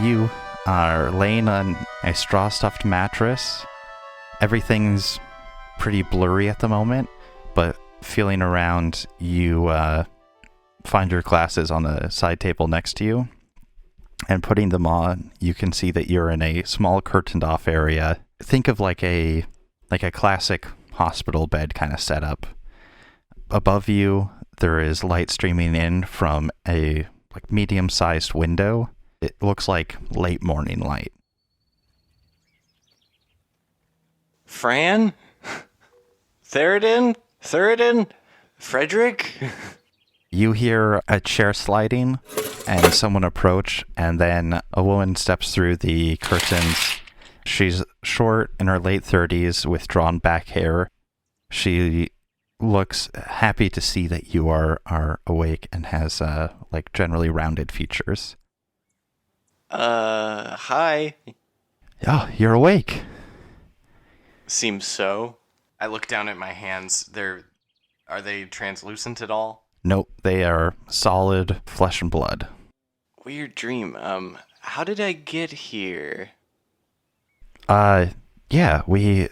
You are laying on a straw-stuffed mattress. Everything's pretty blurry at the moment, but feeling around, you find your glasses on the side table next to you, and putting them on, you can see that you're in a small curtained-off area. Think of like a classic hospital bed kind of setup. Above you, there is light streaming in from a medium-sized window. It looks like late morning light. Fran? Thiradin? Frederick? You hear a chair sliding and someone approach, and then a woman steps through the curtains. She's short, in her late 30s, with drawn back hair. She looks happy to see that you are awake and has generally rounded features. Hi. Oh, you're awake. Seems so. I look down at my hands. Are they translucent at all? Nope, they are solid flesh and blood. Weird dream. How did I get here? Yeah, we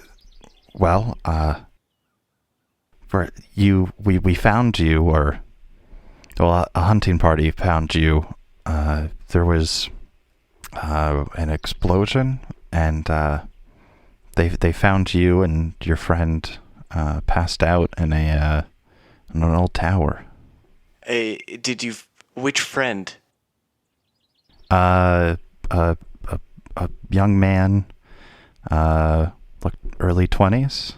found you, or, well, a hunting party found you. There was, an explosion, and, they found you and your friend, passed out in an old tower. Which friend? A young man, early 20s.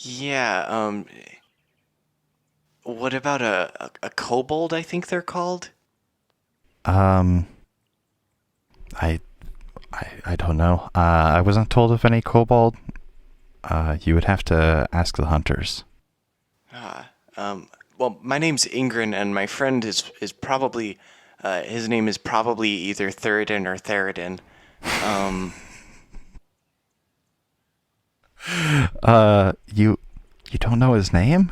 Yeah, what about a kobold, I think they're called? I don't know. I wasn't told of any kobold. You would have to ask the hunters. Well, my name's Engrin, and my friend is probably, his name is probably either Thiradin or Thiradin. You don't know his name?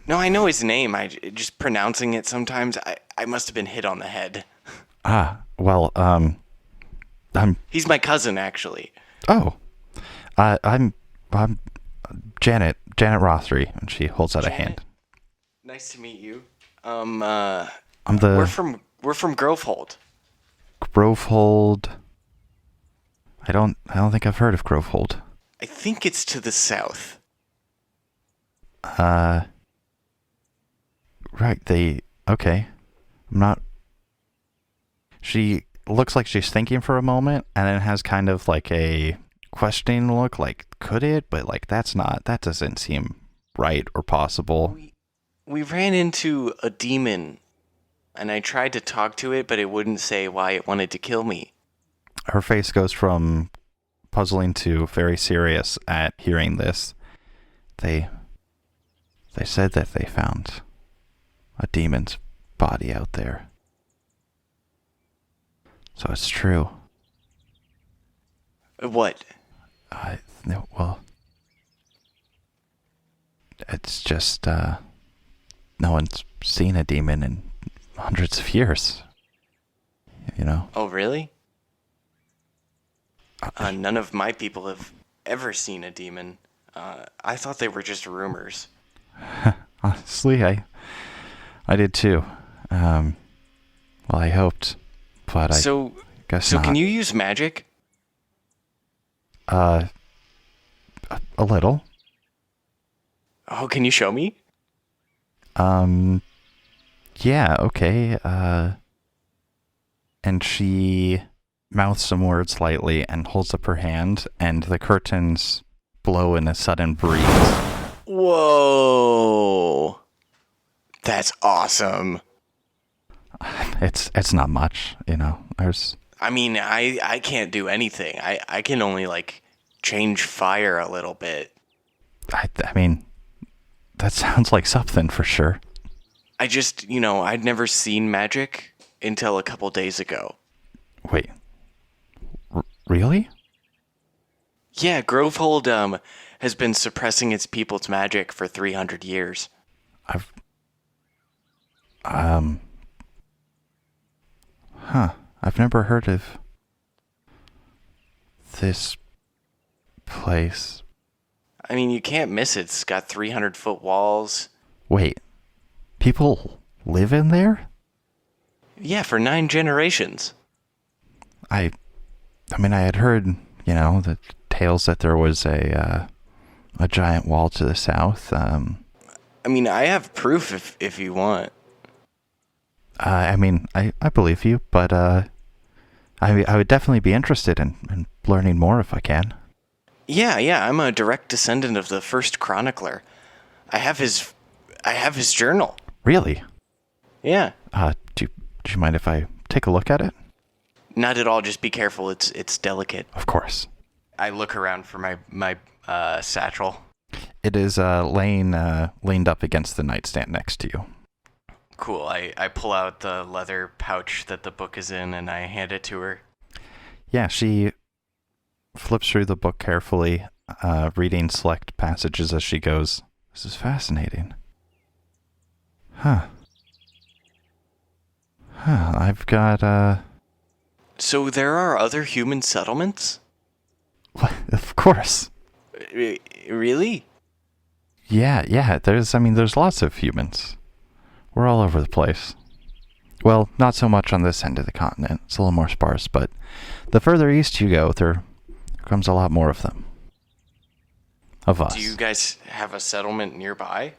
No, I know his name. Just pronouncing it sometimes, I must have been hit on the head. Well, He's my cousin, actually. Oh, I'm Janet Rothery, and she holds out a hand. Nice to meet you. I'm We're from Grovehold. Grovehold. I don't think I've heard of Grovehold. I think it's to the south. Right. Okay. I'm not. She looks like she's thinking for a moment, and then has kind of like a questioning look, like, could it? But that doesn't seem right or possible. We ran into a demon, and I tried to talk to it, but it wouldn't say why it wanted to kill me. Her face goes from puzzling to very serious at hearing this. They said that they found a demon's body out there. So it's true. What? Well, it's just, no one's seen a demon in hundreds of years. You know? Oh, really? None of my people have ever seen a demon. I thought they were just rumors. Honestly, I did too. Well, I hoped, but I guess So not. can you use magic? A little. Oh, can you show me? Yeah, okay. And she mouths some words lightly and holds up her hand, and the curtains blow in a sudden breeze. Whoa. That's awesome. It's not much, you know. I mean, I can't do anything. I can only, change fire a little bit. I mean, that sounds like something for sure. I just, I'd never seen magic until a couple days ago. Wait. Really? Yeah, Grovehold has been suppressing its people's magic for 300 years. I've never heard of this place. I mean, you can't miss it. It's got 300-foot walls. Wait, people live in there? Yeah, for 9 generations. I mean, I had heard, the tales that there was a giant wall to the south. I mean, I have proof if you want. I mean, I believe you, but I would definitely be interested in learning more if I can. Yeah, I'm a direct descendant of the first chronicler. I have his journal. Really? Yeah. Do you mind if I take a look at it? Not at all. Just be careful. It's delicate. Of course. I look around for my satchel. It is leaned up against the nightstand next to you. Cool. I pull out the leather pouch that the book is in and I hand it to her. Yeah, she flips through the book carefully, reading select passages as she goes. This is fascinating. Huh. I've got, So there are other human settlements? Of course. Really? Yeah, there's lots of humans. We're all over the place. Well, not so much on this end of the continent. It's a little more sparse, but the further east you go, there comes a lot more of them. Of us. Do you guys have a settlement nearby?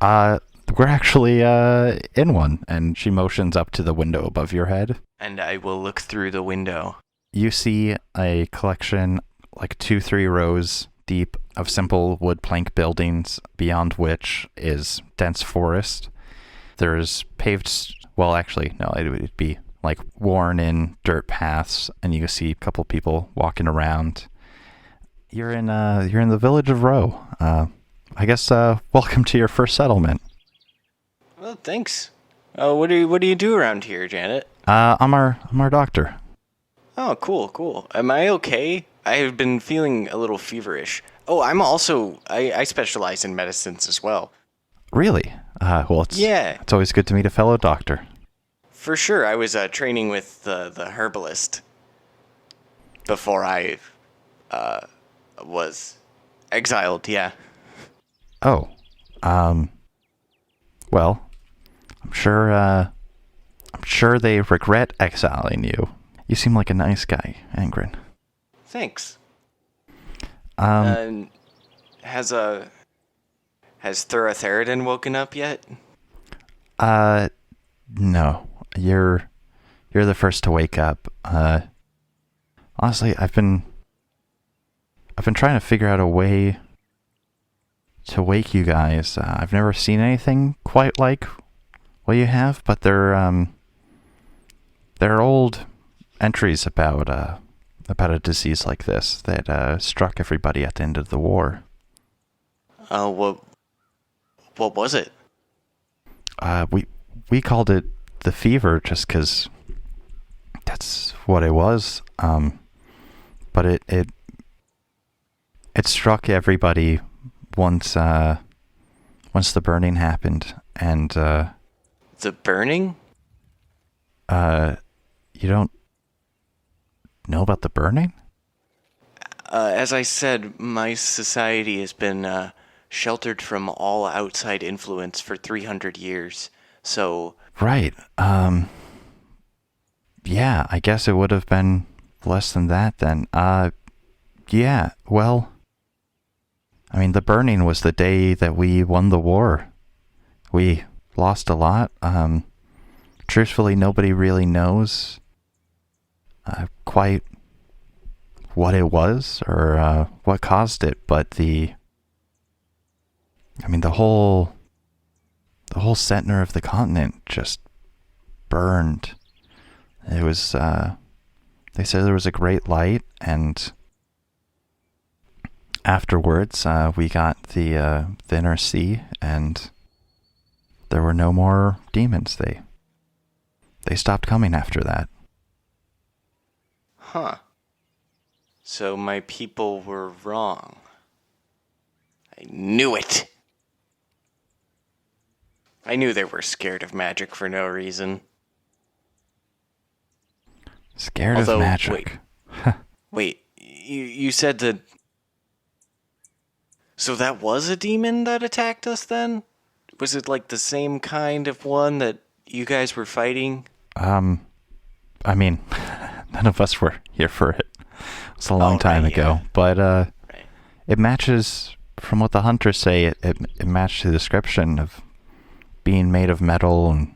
We're actually in one, and she motions up to the window above your head. And I will look through the window. You see a collection, like 2-3 rows deep, of simple wood plank buildings, beyond which is dense forest. There's paved, well, actually, no, it would be like worn in dirt paths, and you see a couple people walking around. You're in the village of Row. I guess welcome to your first settlement. Well, thanks. What do you do around here, Janet? I'm our doctor. Oh, cool. Am I okay? I have been feeling a little feverish. Oh, I specialize in medicines as well. Really? Well, it's always good to meet a fellow doctor. For sure. I was training with the herbalist before I was exiled, yeah. Oh. Well, I'm sure they regret exiling you. You seem like a nice guy, Engrin. Thanks. Um, Has Thiradin woken up yet? No. You're the first to wake up. Honestly, I've been trying to figure out a way to wake you guys. I've never seen anything quite like what you have, but there are old entries about a disease like this that struck everybody at the end of the war. What was it? We called it the fever just because that's what it was. But it struck everybody once the burning happened, and The burning? you don't know about the burning? As I said, my society has been sheltered from all outside influence for 300 years. So Right. Yeah, I guess it would have been less than that then. Yeah, well, I mean, the burning was the day that we won the war. We lost a lot. Truthfully, nobody really knows quite what it was or what caused it, but the whole center of the continent just burned. It was, they said there was a great light, and afterwards, we got the inner sea, and there were no more demons. They stopped coming after that. Huh. So my people were wrong. I knew it. I knew they were scared of magic for no reason. Scared of Although, magic. wait, you said that. So that was a demon that attacked us then? Was it like the same kind of one that you guys were fighting? I mean, none of us were here for it. It's a long time ago, but Right. it matches from what the hunters say. It matched the description of being made of metal and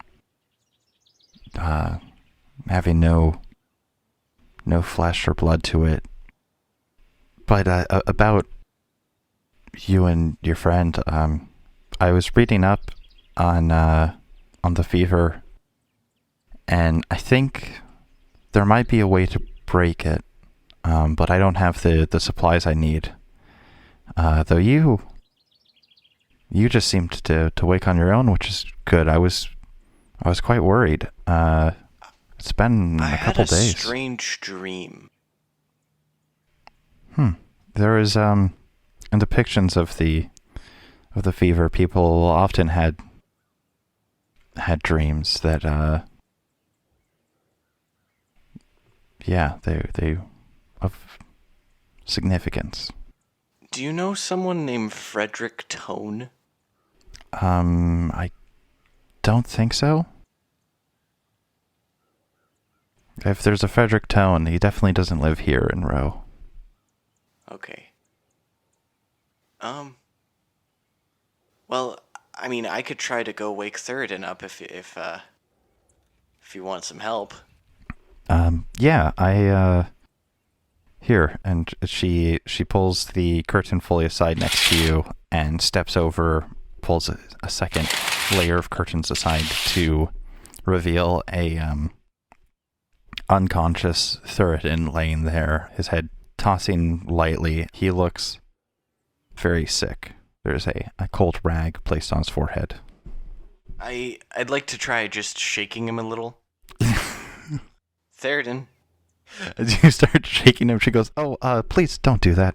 having no flesh or blood to it. But about you and your friend, I was reading up on the fever, and I think there might be a way to break it, but I don't have the supplies I need. Though you just seemed to wake on your own, which is good. I was quite worried. It's been a couple days. I had a strange dream. There is in depictions of the fever, people often had dreams that they of significance. Do you know someone named Frederick Tone? I don't think so. If there's a Frederick Tone, he definitely doesn't live here in Row. Okay. Well, I mean, I could try to go wake Thiradin up if you want some help. Yeah, I here, and she pulls the curtain fully aside next to you and steps over, pulls a second layer of curtains aside to reveal a unconscious Thiradin laying there, his head tossing lightly. He looks very sick. There's a cold rag placed on his forehead. I'd like to try just shaking him a little. Thiradin. As you start shaking him, she goes, "Oh, please don't do that.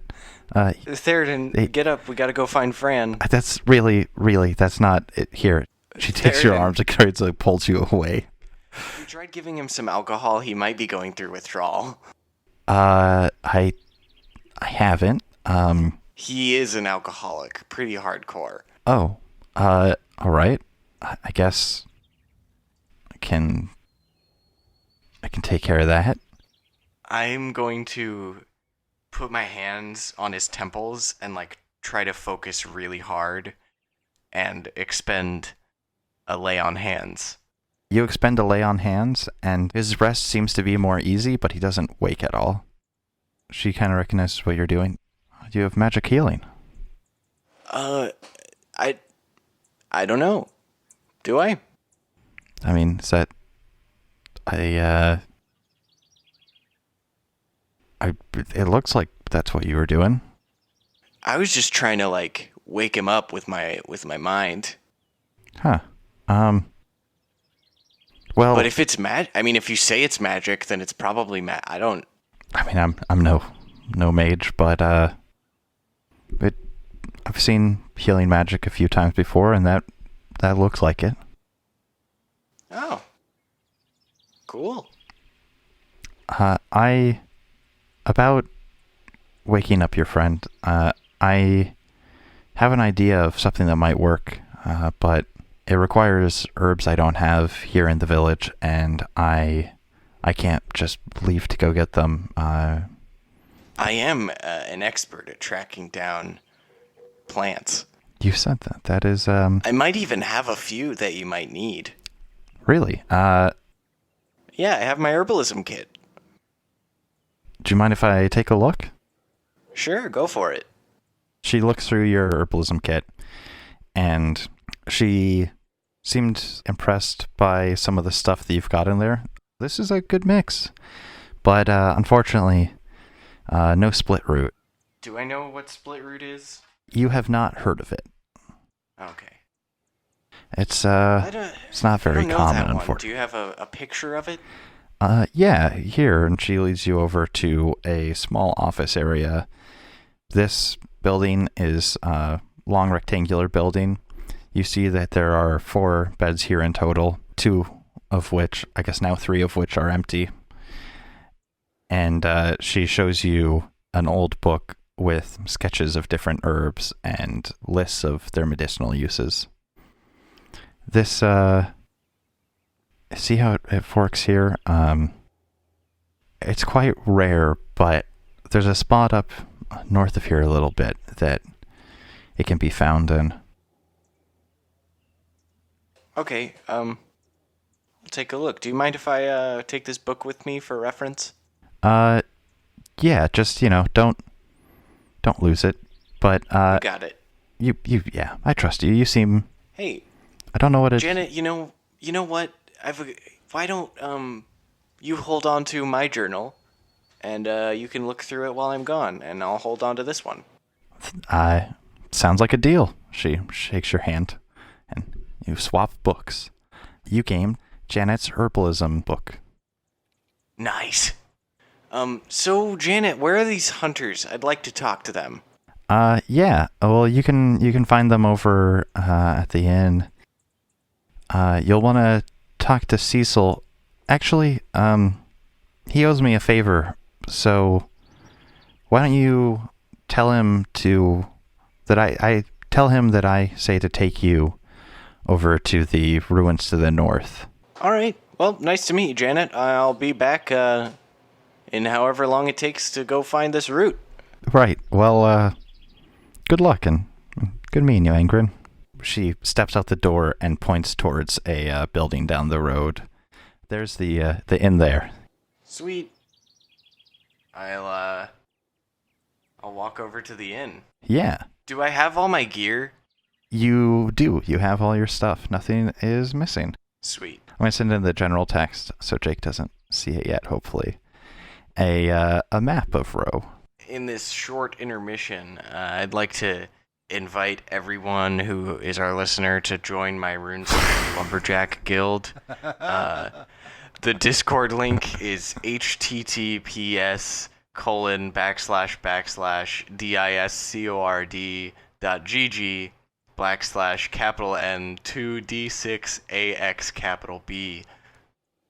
Thiradin, get up. We gotta go find Fran." That's really, that's not it. Here." She takes your arms and carries, like, pulls you away. We tried giving him some alcohol. He might be going through withdrawal. I haven't. He is an alcoholic, pretty hardcore. Oh, all right. I guess I can take care of that. I'm going to put my hands on his temples and like try to focus really hard and expend a lay on hands. You expend a lay on hands, and his rest seems to be more easy, but he doesn't wake at all. She kind of recognizes what you're doing. Do you have magic healing? I don't know. Do I? I mean, is that... it looks like that's what you were doing. I was just trying to like wake him up with my mind. Huh. Well, but if it's if you say it's magic, then it's probably I don't. I mean, I'm no mage, but I've seen healing magic a few times before, and that looks like it. Oh. Cool. About waking up your friend, I have an idea of something that might work, but it requires herbs I don't have here in the village, and I can't just leave to go get them. I am an expert at tracking down plants. You said that. That is... I might even have a few that you might need. Really? Yeah, I have my herbalism kit. Do you mind if I take a look? Sure, go for it. She looks through your herbalism kit, and she seemed impressed by some of the stuff that you've got in there. This is a good mix, but unfortunately, no split root. Do I know what split root is? You have not heard of it. Okay. It's not very common, unfortunately. Do you have a picture of it? Yeah, here, and she leads you over to a small office area. This building is a long rectangular building. You see that there are 4 beds here in total, 2 of which, I guess now 3 of which are empty. And she shows you an old book with sketches of different herbs and lists of their medicinal uses. This, see how it forks here? It's quite rare, but there's a spot up north of here a little bit that it can be found in. Okay, I'll take a look. Do you mind if I take this book with me for reference? Yeah, just, don't lose it. But, You got it. Yeah, I trust you. You seem, Hey, I don't know what it... Janet, you know what? Why don't you hold on to my journal, and you can look through it while I'm gone, and I'll hold on to this one. Sounds like a deal. She shakes your hand, and you swap books. You gained Janet's herbalism book. Nice. So Janet, where are these hunters? I'd like to talk to them. Yeah. Well, you can find them over at the inn. You'll want to talk to Cecil. Actually, he owes me a favor. So why don't you tell him that I tell him that I say to take you over to the ruins to the north. All right. Well, nice to meet you, Janet. I'll be back in however long it takes to go find this route. Right. Well, good luck and good meeting you, Engrin. She steps out the door and points towards a building down the road. There's the inn there. Sweet. I'll walk over to the inn. Yeah. Do I have all my gear? You do. You have all your stuff. Nothing is missing. Sweet. I'm going to send in the general text so Jake doesn't see it yet, hopefully. A map of Row. In this short intermission, I'd like to invite everyone who is our listener to join my RuneScape Lumberjack Guild. The Discord link is https://discord.gg/N2D6AXB.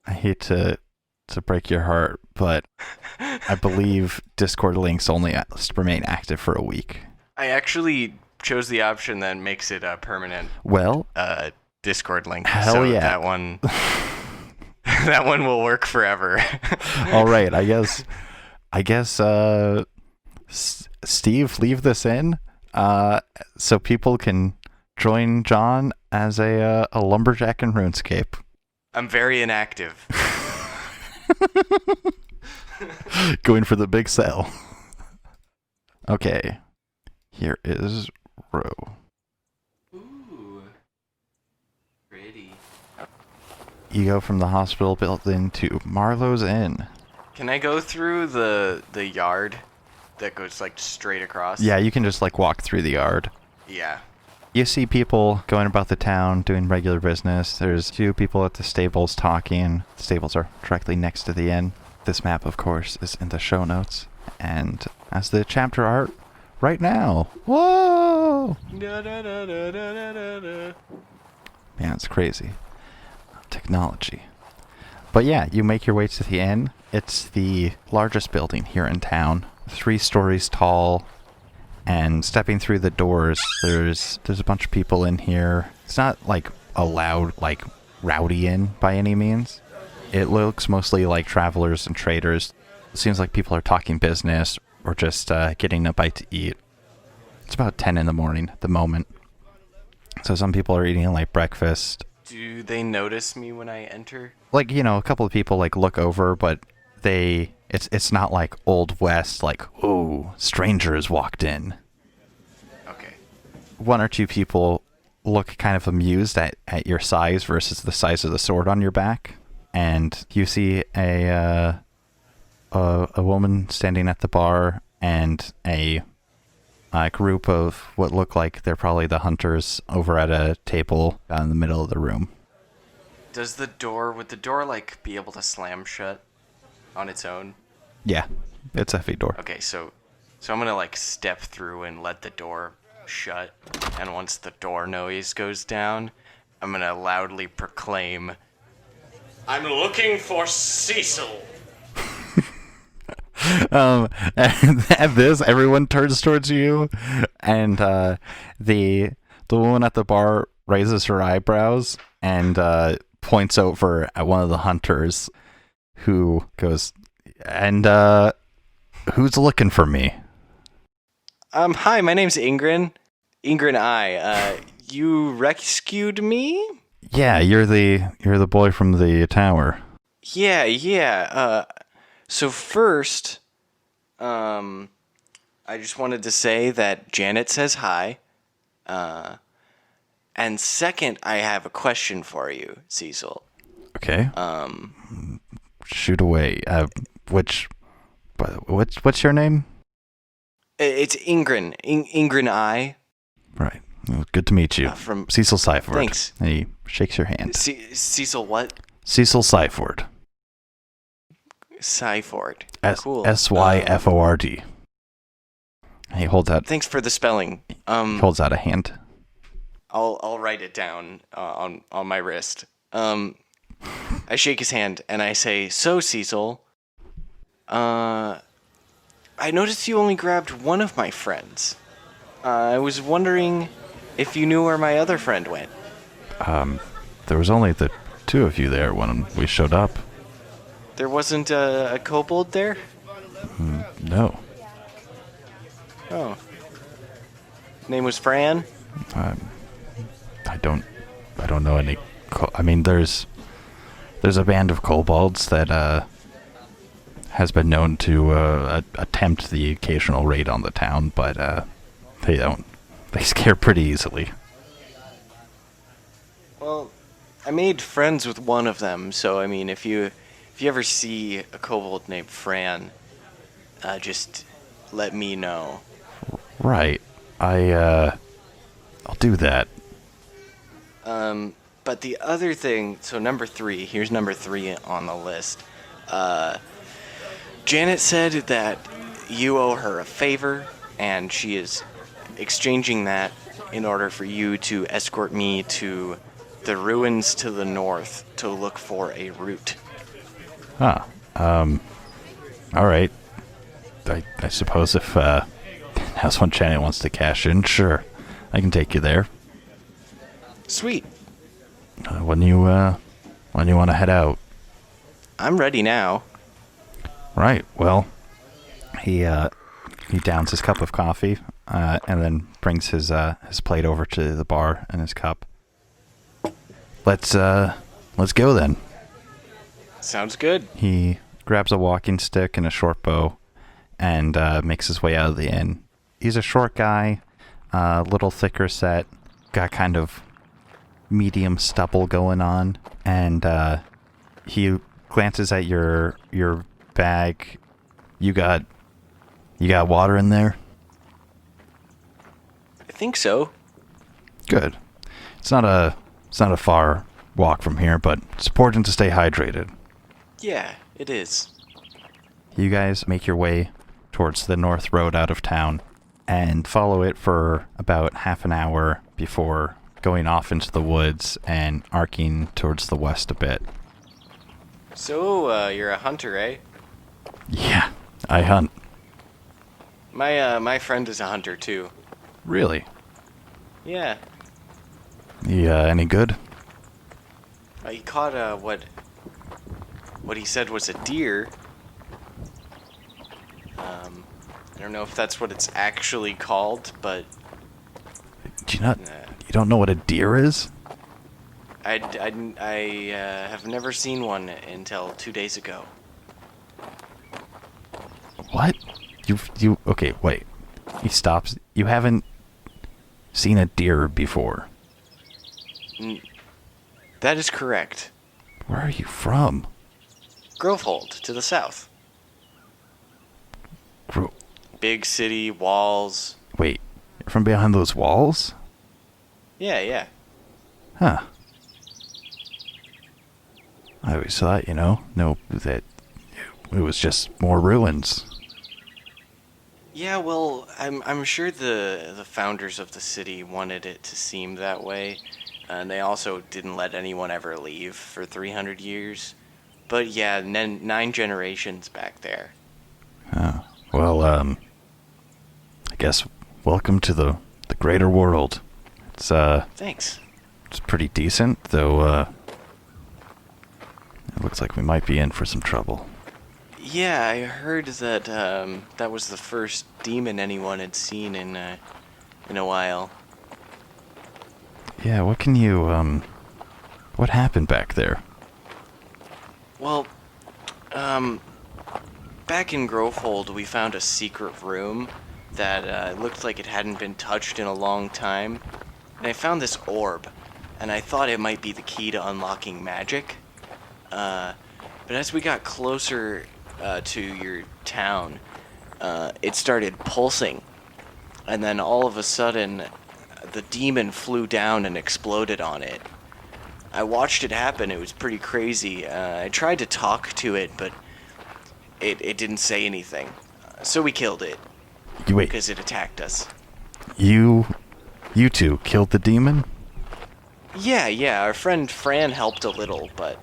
I hate to break your heart, but I believe Discord links only remain active for a week. I actually chose the option that makes it a permanent Discord link. Hell so yeah. That one that one will work forever. All right, I guess Steve, leave this in so people can join John as a lumberjack in RuneScape. I'm very inactive. Going for the big sell. Okay. Here is Row. Ooh. Pretty. You go from the hospital building to Marlowe's Inn. Can I go through the yard that goes like straight across? Yeah, you can just walk through the yard. Yeah. You see people going about the town, doing regular business. There's a few people at the stables talking. The stables are directly next to the inn. This map, of course, is in the show notes. And as the chapter art right now. Whoa! Man, it's crazy. Technology. But yeah, you make your way to the inn. It's the largest building here in town. 3 stories tall. And stepping through the doors, there's a bunch of people in here. It's not a loud, rowdy inn by any means. It looks mostly like travelers and traders. It seems like people are talking business or just getting a bite to eat. It's about 10 in the morning at the moment. So some people are eating breakfast. Do they notice me when I enter? A couple of people look over, but it's not like Old West, ooh, strangers walked in. Okay. 1 or 2 people look kind of amused at your size versus the size of the sword on your back. And you see a woman standing at the bar and a group of what look like they're probably the hunters over at a table down in the middle of the room. Would the door be able to slam shut on its own? Yeah, it's a heavy door. Okay, so I'm gonna step through and let the door shut, and once the door noise goes down, I'm gonna loudly proclaim, "I'm looking for Cecil." And at this, everyone turns towards you, and the woman at the bar raises her eyebrows and points over at one of the hunters, who goes, "And who's looking for me?" Hi, my name's Engrin Ai. You rescued me? Yeah, you're the boy from the tower. Yeah. So first, I just wanted to say that Janet says hi. And second, I have a question for you, Cecil. Okay. Shoot away. What's your name? It's Engrin Ai. Right. Well, good to meet you. From Cecil Syford. Thanks. And he shakes your hand. Cecil what? Cecil Syford. Syford. Cool. Syford. He holds out. Thanks for the spelling. He holds out a hand. I'll write it down on my wrist. I shake his hand and I say, "So Cecil, I noticed you only grabbed one of my friends. I was wondering if you knew where my other friend went." There was only the two of you there when we showed up. There wasn't a kobold there? No. Oh. Name was Fran? I don't know any. I mean, there's a band of kobolds that has been known to attempt the occasional raid on the town, but they scare pretty easily. Well, I made friends with one of them, so I mean, if you ever see a kobold named Fran, just let me know. Right. I'll do that. But the other thing, so here's number 3 on the list. Janet said that you owe her a favor, and she is exchanging that in order for you to escort me to the ruins to the north to look for a route. Huh. All right. I suppose if House One Janet wants to cash in, sure, I can take you there. Sweet. When you want to head out? I'm ready now. Right. Well, he downs his cup of coffee and then brings his plate over to the bar and his cup. Let's go then. Sounds good. He grabs a walking stick and a short bow and makes his way out of the inn. He's a short guy, a little thicker set, got kind of medium stubble going on, and he glances at your bag. You got water in there? I think so. Good. It's not a far walk from here, but it's important to stay hydrated. Yeah, it is. You guys make your way towards the north road out of town and follow it for about half an hour before going off into the woods and arcing towards the west a bit. So, you're a hunter, eh? Yeah, I hunt. My friend is a hunter, too. Really? Yeah. Any good? He caught, what he said was a deer. I don't know if that's what it's actually called, but... Do you don't know what a deer is? I have never seen one until 2 days ago. What? Okay, wait. He stops. You haven't seen a deer before? That is correct. Where are you from? Grovehold, to the south. Big city, walls. Wait, you're from behind those walls? Yeah. Huh. I always thought, that it was just more ruins. Yeah, well, I'm sure the founders of the city wanted it to seem that way, and they also didn't let anyone ever leave for 300 years. But yeah, 9 generations back there. Oh. Well, I guess welcome to the greater world. Thanks. It's pretty decent, though, it looks like we might be in for some trouble. Yeah, I heard that that was the first demon anyone had seen in a while. Yeah, what what happened back there? Well, back in Grovehold, we found a secret room that looked like it hadn't been touched in a long time. And I found this orb, and I thought it might be the key to unlocking magic. But as we got closer to your town, it started pulsing. And then all of a sudden, the demon flew down and exploded on it. I watched it happen. It was pretty crazy. I tried to talk to it, but it didn't say anything. So we killed it. Wait, Because it attacked us. you two killed the demon? Yeah, our friend Fran helped a little, but...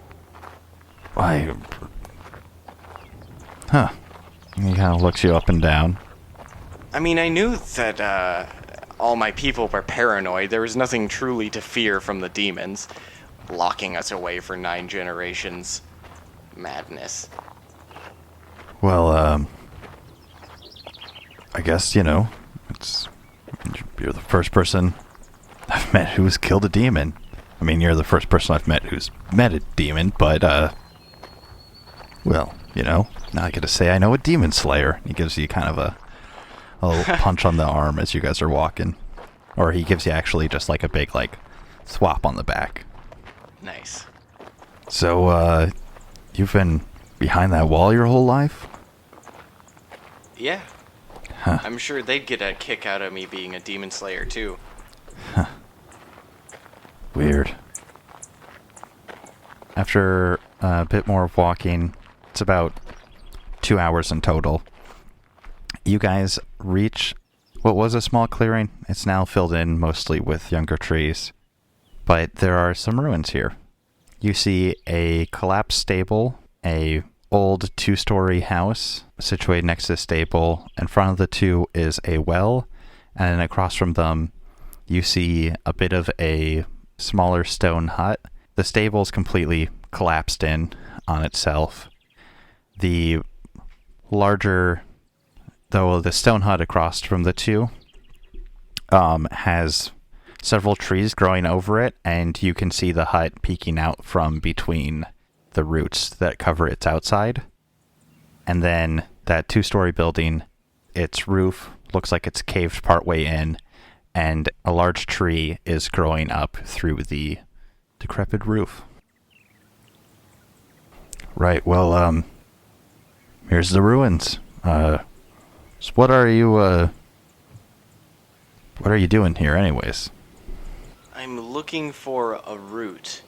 Huh. He kind of looks you up and down. I mean, I knew that all my people were paranoid. There was nothing truly to fear from the demons. Locking us away for 9 generations. Madness. Well, I guess, you're the first person I've met who's killed a demon. I mean, you're the first person I've met who's met a demon, but, well, now I get to say I know a demon slayer. He gives you kind of a little punch on the arm as you guys are walking. Or he gives you actually just like a big, swap on the back. Nice. So, you've been behind that wall your whole life? Yeah. Huh. I'm sure they'd get a kick out of me being a demon slayer, too. Weird. After a bit more of walking, it's about 2 hours in total, you guys reach what was a small clearing. It's now filled in mostly with younger trees, but there are some ruins here. You see a collapsed stable, a old 2-story house situated next to the stable. In front of the two is a well, and then across from them you see a bit of a smaller stone hut. The stable's completely collapsed in on itself. The stone hut across from the two has several trees growing over it, and you can see the hut peeking out from between the roots that cover its outside. And then that 2-story building, its roof looks like it's caved partway in, and a large tree is growing up through the decrepit roof. Right, well, here's the ruins. So what are you doing here anyways? I'm looking for a route.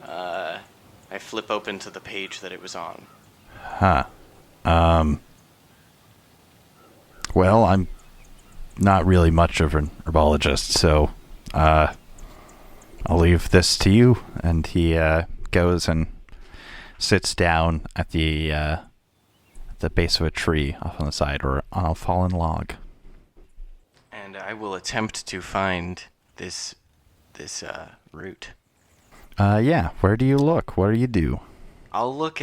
I flip open to the page that it was on. Huh. Well, I'm not really much of an herbologist, so I'll leave this to you. And he goes and sits down at the base of a tree off on the side, or on a fallen log. And I will attempt to find this route. Yeah, where do you look? What do you do? I'll look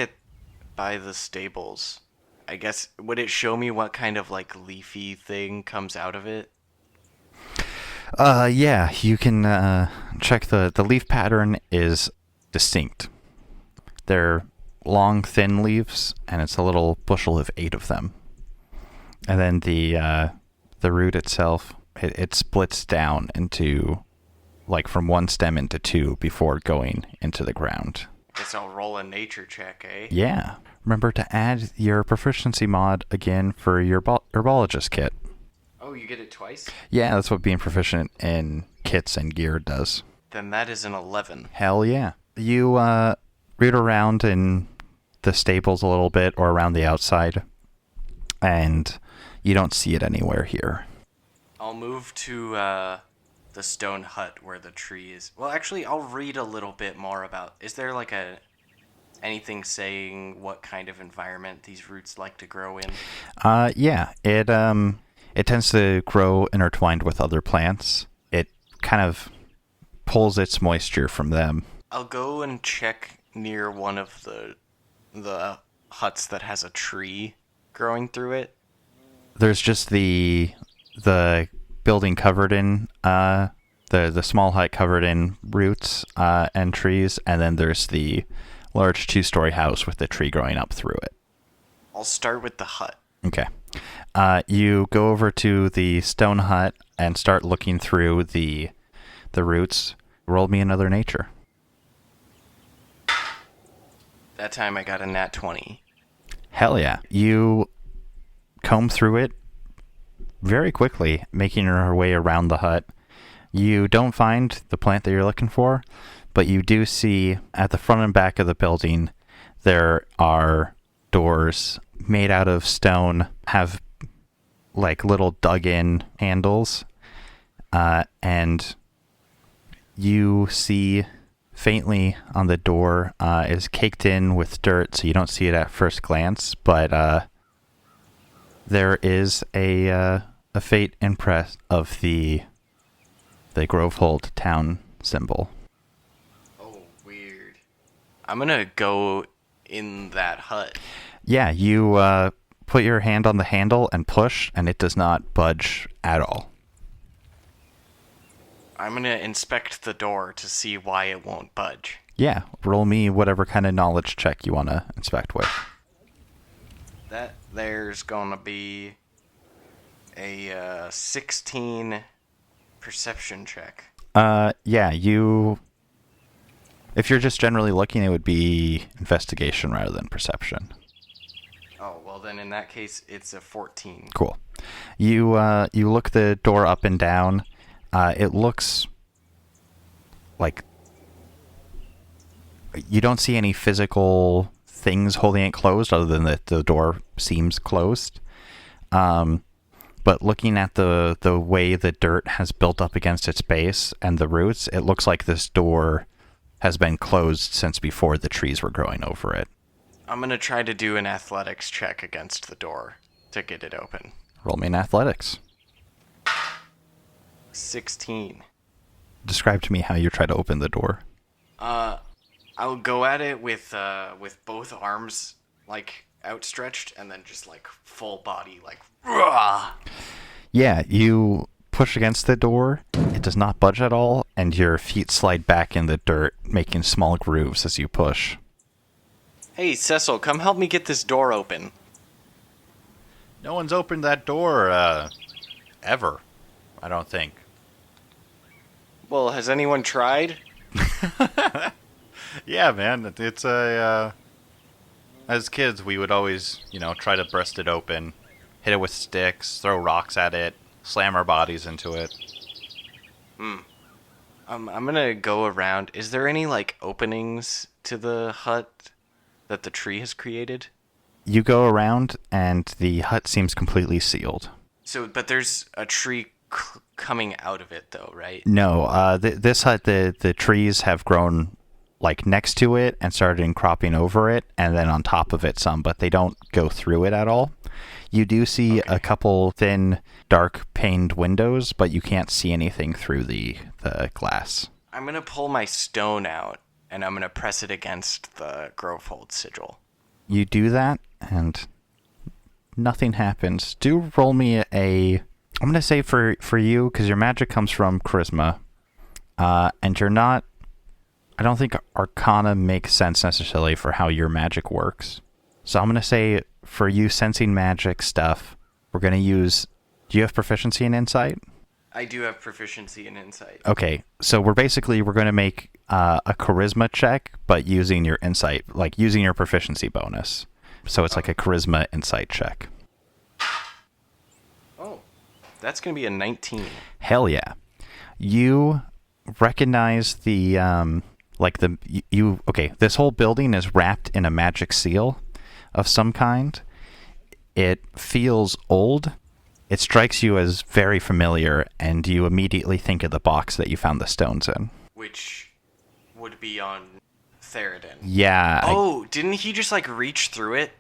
by the stables. I guess, would it show me what kind of leafy thing comes out of it? Yeah, you can check the leaf pattern is distinct. They're long, thin leaves, and it's a little bushel of 8 of them. And then the root itself, it splits down into, from one stem into 2 before going into the ground. Guess I'll roll a nature check, eh? Yeah. Remember to add your proficiency mod again for your herbologist kit. Oh, you get it twice? Yeah, that's what being proficient in kits and gear does. Then that is an 11. Hell yeah. You root around in the stables a little bit, or around the outside, and you don't see it anywhere here. I'll move to the stone hut where the tree is. Well, actually, I'll read a little bit more about... Is there anything saying what kind of environment these roots like to grow in? Yeah, it tends to grow intertwined with other plants. It kind of pulls its moisture from them. I'll go and check near one of the huts that has a tree growing through it. There's just the building covered in the small hut covered in roots and trees, and then there's the large 2-story house with the tree growing up through it. I'll start with the hut. Okay. You go over to the stone hut and start looking through the roots. Roll me another nature. That time I got a nat 20. Hell yeah. You comb through it very quickly, making your way around the hut. You don't find the plant that you're looking for, but you do see at the front and back of the building there are doors made out of stone, have like little dug-in handles, and you see faintly on the door is caked in with dirt, so you don't see it at first glance, but there is a fate impress of the Grovehold town symbol. Oh, weird. I'm gonna go in that hut. Yeah, you put your hand on the handle and push, and it does not budge at all. I'm gonna inspect the door to see why it won't budge. Yeah, roll me whatever kind of knowledge check you want to inspect with. There's gonna be a 16 perception check. Yeah, if you're just generally looking, it would be investigation rather than perception. Oh, well then in that case, it's a 14. Cool. You look the door up and down. It looks like you don't see any physical things holding it closed other than that the door seems closed. But looking at the way the dirt has built up against its base and the roots, it looks like this door has been closed since before the trees were growing over it. I'm going to try to do an athletics check against the door to get it open. Roll me in athletics. 16. Describe to me how you try to open the door. I'll go at it with both arms like outstretched and then just like full body like rah! Yeah, you push against the door. It does not budge at all, and your feet slide back in the dirt, making small grooves as you push. Hey, Cecil, come help me get this door open. No one's opened that door, ever. I don't think. Well, has anyone tried? Yeah, man. It's as kids, we would always, try to burst it open, hit it with sticks, throw rocks at it, slam our bodies into it. I'm gonna go around. Is there any, openings to the hut that the tree has created? You go around, and the hut seems completely sealed. So, but there's a tree coming out of it, though, right? No, this hut, the trees have grown next to it and started cropping over it, and then on top of it some, but they don't go through it at all. You do see a couple thin, dark paned windows, but you can't see anything through the glass. I'm going to pull my stone out, and I'm going to press it against the Grovehold sigil. You do that, and nothing happens. Do roll me I'm going to say for you, because your magic comes from charisma, and you're not... I don't think Arcana makes sense necessarily for how your magic works. So I'm going to say for you sensing magic stuff, we're going to use... Do you have proficiency in insight? I do have proficiency in insight. Okay, so we're going to make a charisma check, but using your insight, using your proficiency bonus. So it's like a charisma insight check. Oh, that's going to be a 19. Hell yeah. You recognize the... this whole building is wrapped in a magic seal of some kind. It feels old. It strikes you as very familiar, and you immediately think of the box that you found the stones in. Which would be on Thiradin. Yeah. Oh, didn't he just like reach through it?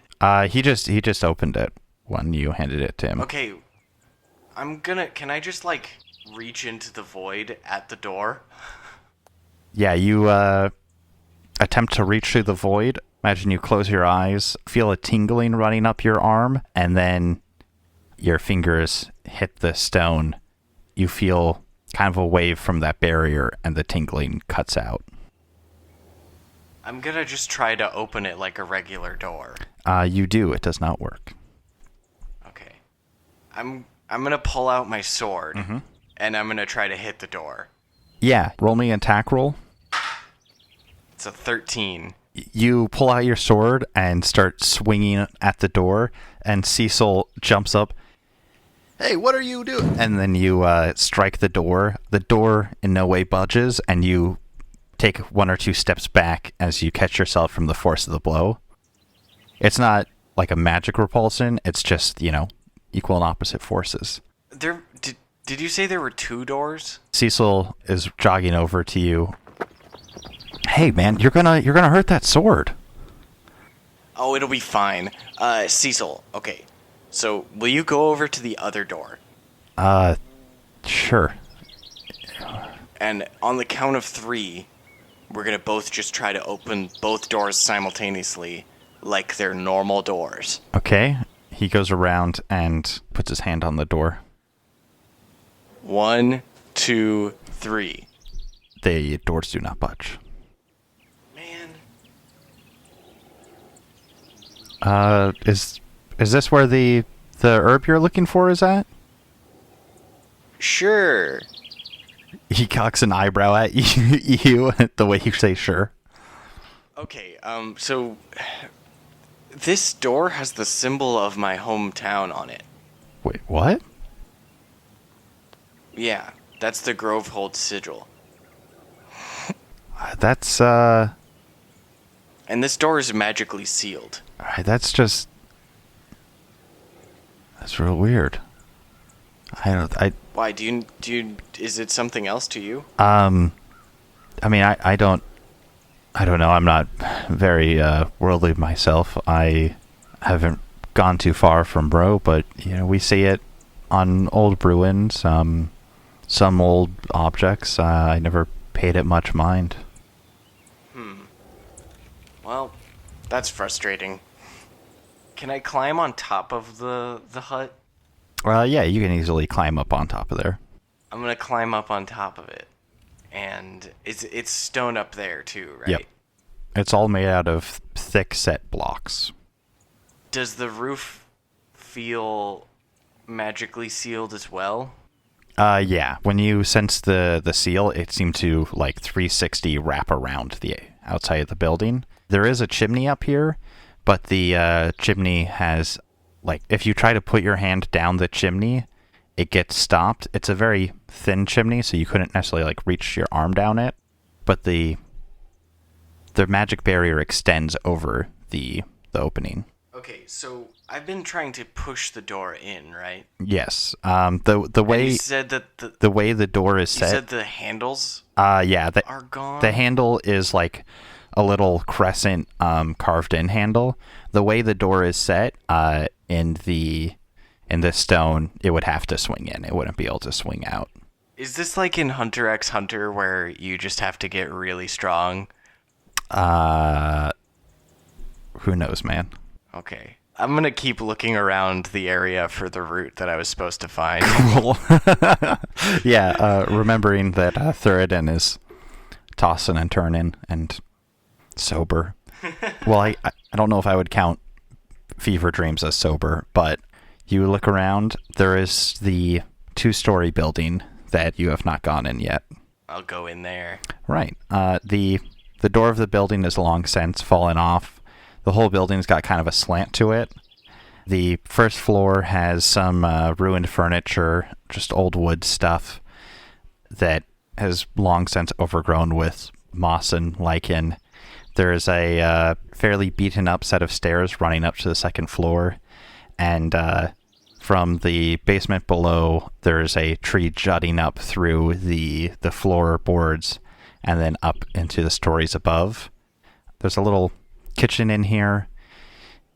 He just opened it when you handed it to him. Okay, can I just like reach into the void at the door? Yeah, you attempt to reach through the void. Imagine you close your eyes, feel a tingling running up your arm, and then your fingers hit the stone. You feel kind of a wave from that barrier, and the tingling cuts out. I'm gonna just try to open it like a regular door. You do. It does not work. Okay. I'm gonna pull out my sword, and I'm gonna try to hit the door. Yeah, roll me an attack roll. It's a 13. You pull out your sword and start swinging at the door, and Cecil jumps up. Hey, what are you doing? And then you strike the door. The door in no way budges, and you take one or two steps back as you catch yourself from the force of the blow. It's not like a magic repulsion. It's just, equal and opposite forces. Did you say there were 2 doors? Cecil is jogging over to you. Hey, man, you're gonna hurt that sword. Oh, it'll be fine. Cecil, okay. So, will you go over to the other door? Sure. And on the count of 3, we're gonna both just try to open both doors simultaneously, like they're normal doors. Okay. He goes around and puts his hand on the door. 1, 2, 3. The doors do not budge. Man. Is this where the herb you're looking for is at? Sure. He cocks an eyebrow at you the way you say sure. Okay, so this door has the symbol of my hometown on it. Wait, what? Yeah, that's the Grovehold sigil. That's And this door is magically sealed. Alright, that's real weird. Why, is it something else to you? I mean, I don't know. I'm not very worldly myself. I haven't gone too far from Bro, but we see it on old ruins, some old objects. I never paid it much mind. Well, that's frustrating. Can I climb on top of the hut? Yeah, you can easily climb up on top of there. I'm gonna climb up on top of it. And it's stone up there too, right? Yep. It's all made out of thick set blocks. Does the roof feel magically sealed as well? Yeah. When you sense the seal, it seemed to 360 wrap around the outside of the building. There is a chimney up here, but the chimney has, if you try to put your hand down the chimney, it gets stopped. It's a very thin chimney, so you couldn't necessarily reach your arm down it. But the magic barrier extends over the opening. Okay, so I've been trying to push the door in, right? Yes. The way and you said that the way the door is set. You said the handles. Yeah. Are gone. The handle is a little crescent carved in handle. The way the door is set in the stone, it would have to swing in. It wouldn't be able to swing out. Is this like in Hunter x Hunter where you just have to get really strong? Who knows, man? Okay. I'm going to keep looking around the area for the route that I was supposed to find. Cool. Yeah, remembering that Thiradin is tossing and turning and sober. Well, I don't know if I would count fever dreams as sober, but you look around, there is the 2-story building that you have not gone in yet. I'll go in there. Right. The door of the building is long since fallen off. The whole building's got kind of a slant to it. The first floor has some ruined furniture, just old wood stuff that has long since overgrown with moss and lichen. There is a fairly beaten up set of stairs running up to the second floor, and from the basement below, there is a tree jutting up through the floorboards and then up into the stories above. There's a little kitchen in here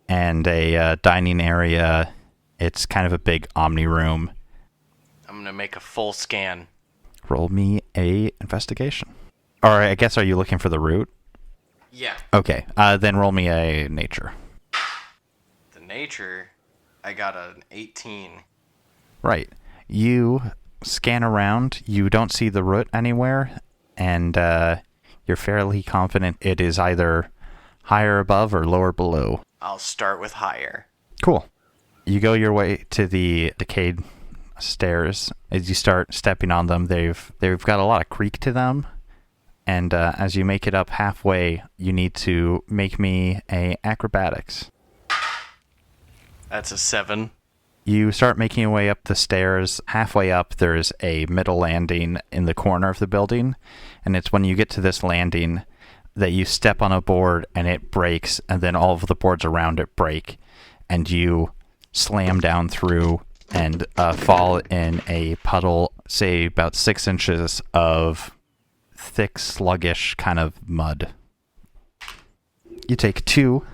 and a dining area. It's kind of a big omni room. I'm going to make a full scan. Roll me a investigation. Or I guess, are you looking for the root? Yeah. Okay, then roll me a nature. The nature, I got an 18. Right. You scan around, you don't see the root anywhere, and you're fairly confident it is either higher above or lower below. I'll start with higher. Cool. You go your way to the decayed stairs. As you start stepping on them, they've got a lot of creak to them, and as you make it up halfway, you need to make me a acrobatics. That's a 7. You start making your way up the stairs. Halfway up, there's a middle landing in the corner of the building, and it's when you get to this landing that you step on a board and it breaks, and then all of the boards around it break, and you slam down through and fall in a puddle, say about 6 inches of thick, sluggish kind of mud. You take 2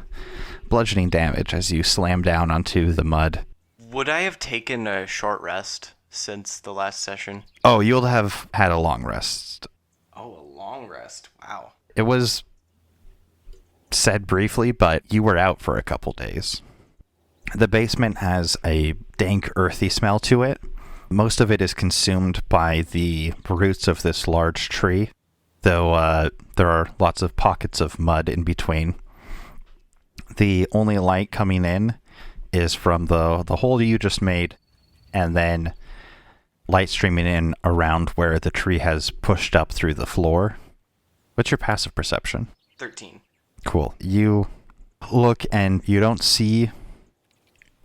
bludgeoning damage as you slam down onto the mud. Would I have taken a short rest since the last session? Oh, you'll have had a long rest. Oh, a long rest. Wow. It was said briefly, but you were out for a couple days. The basement has a dank, earthy smell to it. Most of it is consumed by the roots of this large tree, though there are lots of pockets of mud in between. The only light coming in is from the hole you just made, and then light streaming in around where the tree has pushed up through the floor. What's your passive perception? 13. Cool. You look and you don't see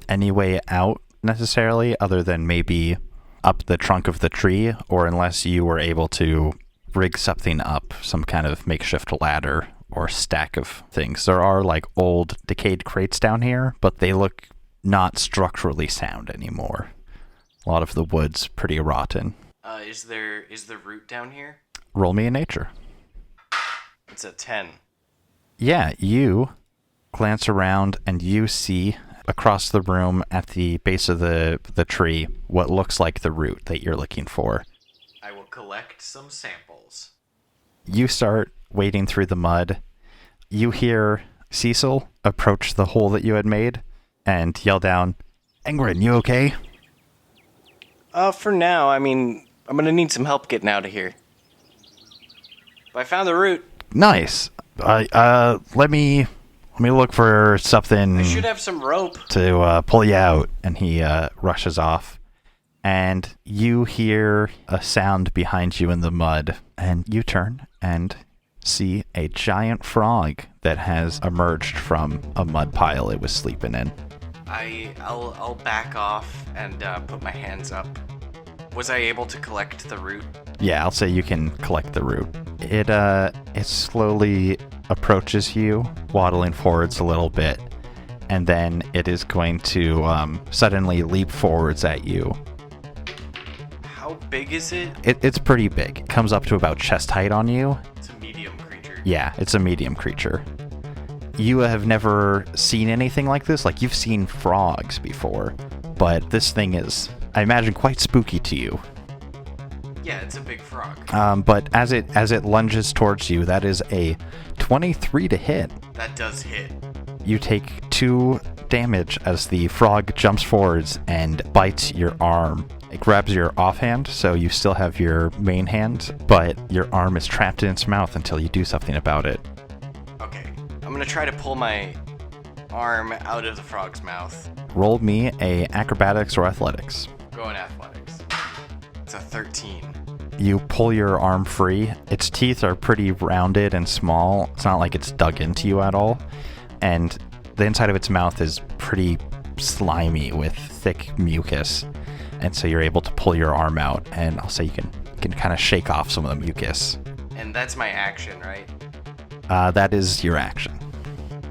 any way out necessarily, other than maybe up the trunk of the tree, or unless you were able to rig something up, some kind of makeshift ladder or stack of things. There are like old decayed crates down here, but they look not structurally sound anymore. A lot of the wood's pretty rotten. Is the root down here? Roll me a nature. It's a 10. Yeah, you glance around and you see across the room at the base of the tree what looks like the root that you're looking for. I will collect some samples. You start wading through the mud. You hear Cecil approach the hole that you had made and yell down, "Engrin, you okay?" For now, I mean, I'm gonna need some help getting out of here. But I found the root. Nice. Let me look for something. I should have some rope to pull you out. And he rushes off. And you hear a sound behind you in the mud. And you turn and see a giant frog that has emerged from a mud pile it was sleeping in. I'll back off and put my hands up. Was I able to collect the root? Yeah, I'll say you can collect the root. It slowly approaches you, waddling forwards a little bit, and then it is going to suddenly leap forwards at you. How big is it? It's pretty big. It comes up to about chest height on you. It's a medium creature. Yeah, it's a medium creature. You have never seen anything like this. Like, you've seen frogs before, but this thing is, I imagine, quite spooky to you. Yeah, it's a big frog. But as it lunges towards you, that is a 23 to hit. That does hit. You take 2 damage as the frog jumps forwards and bites your arm. It grabs your offhand, so you still have your main hand, but your arm is trapped in its mouth until you do something about it. Okay, I'm gonna try to pull my arm out of the frog's mouth. Roll me a acrobatics or athletics. Go in athletics. It's a 13. You pull your arm free. Its teeth are pretty rounded and small. It's not like it's dug into you at all. And the inside of its mouth is pretty slimy with thick mucus. And so you're able to pull your arm out, and I'll say you can kind of shake off some of the mucus. And that's my action, right? That is your action.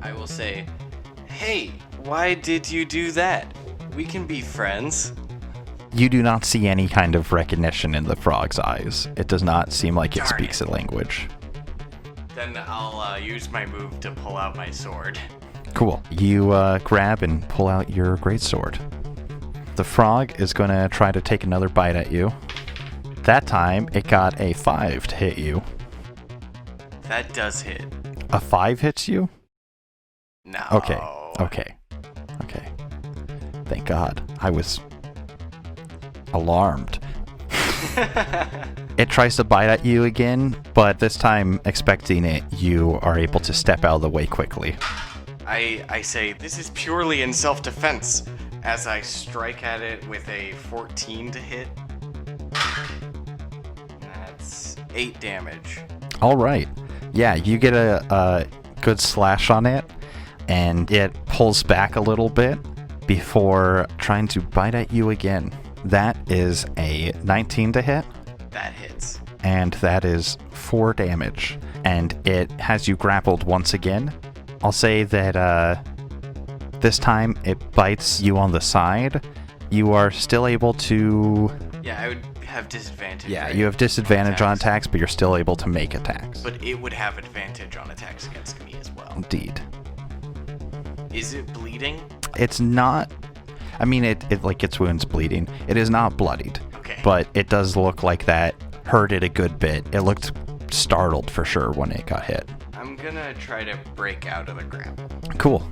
I will say, "Hey, why did you do that? We can be friends." You do not see any kind of recognition in the frog's eyes. It does not seem like it Darn speaks it. a language. Then I'll use my move to pull out my sword. Cool. You grab and pull out your greatsword. The frog is going to try to take another bite at you. That time, it got a 5 to hit you. That does hit. A 5 hits you? No. Okay. Thank God. I was alarmed. It tries to bite at you again, but this time, expecting it, you are able to step out of the way quickly. I say, this is purely in self-defense, as I strike at it with a 14 to hit. That's 8 damage. All right. Yeah, you get a good slash on it, and it pulls back a little bit before trying to bite at you again. That is a 19 to hit. That hits. And that is 4 damage. And it has you grappled once again. I'll say that this time it bites you on the side. You are still able to... Yeah, I would have disadvantage. Yeah, right? you have disadvantage on attacks, but you're still able to make attacks. But it would have advantage on attacks against me as well. Indeed. Is it bleeding? It's not... I mean, it like its wounds bleeding. It is not bloodied. Okay. But it does look like that hurt it a good bit. It looked startled for sure when it got hit. I'm gonna try to break out of the grapple. Cool.